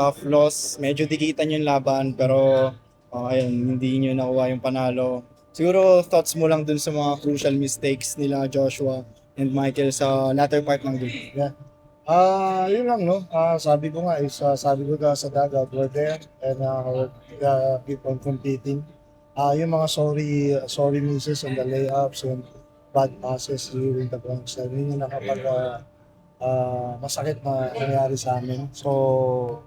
tough loss. Medyo dikitan yung laban pero ayun, hindi nyo nakuha yung panalo. Siguro thoughts mo lang dun sa mga crucial mistakes nila Joshua and Michael sa latter part ng game. Yeah. Yun lang, no? Sabi ko nga sabi ko nga sa dagat, we're there and we're keep on competing. Yung mga sorry misses on the layups and bad passes during the crunch time, yun yung masakit na nangyari sa amin. So,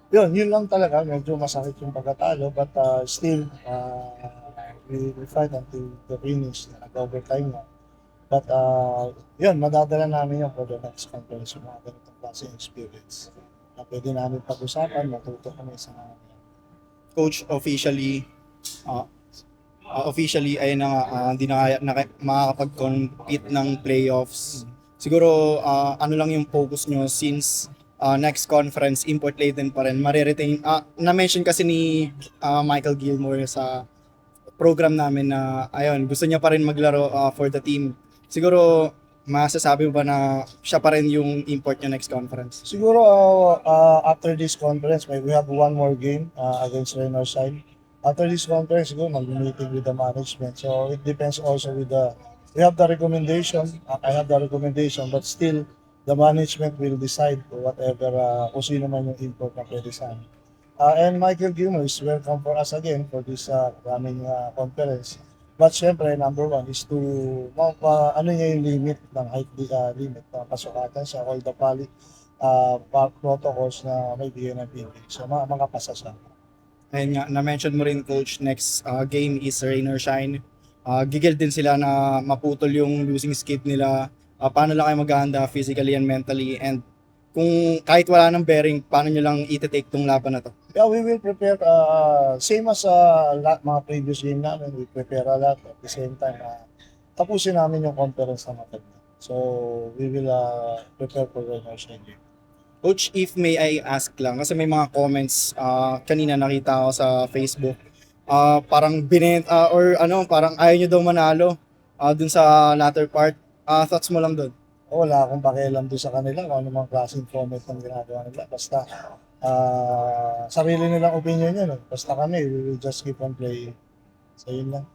yun lang talaga. Medyo masakit yung pagkatalo but still, we fight until the finish. Nag-overtime na. But yun, madadala namin yun for the next conference, yung mga ganitong klaseng experience. Na pwede namin pag-usapan, matuto kami sa mga yan. Coach, uh, officially ay na nga, hindi na makakapag-compete ng playoffs. Siguro ano lang yung focus nyo since next conference import laden pa rin mariretain. Na-mention kasi ni Michael Gilmore sa program namin na ayun, gusto niya pa rin maglaro for the team. Siguro masasabi mo ba na siya pa rin yung import niya next conference? Siguro after this conference, we have one more game against Reynoldside. After this conference, siguro mag-meeting with the management. So it depends also with we have the recommendation, I have the recommendation, but still the management will decide for whatever, kung sino man yung import na pwede sa amin. And Michael Gilmore is welcome for us again for this coming conference. But syempre, number one is to ano niya yung limit ng height limit ng pasukatan sa all the protocols na may bigay ng PBA. So makapasa siya. Ayun nga, na-mention mo rin coach, next game is rain or shine. Gigil din sila na maputol yung losing skid nila. Paano lang kayo maghahanda physically and mentally and kung kahit wala ng bearing, paano nyo lang iti-take tong laban na to? Yeah, we will prepare same as mga previous game namin. We prepare a lot at the same time. Tapusin namin yung conference na maganda. So we will prepare for the national game. Coach, if may I ask lang, kasi may mga comments kanina nakita ko sa Facebook. Parang or ano, parang ayaw nyo daw manalo dun sa latter part. Thoughts mo lang dun? Wala akong pakialam doon sa kanila kung ano mga klaseng comment ang ginagawa nila. Basta sarili nilang opinion yun. Basta kami, we will just keep on playing. So yun lang.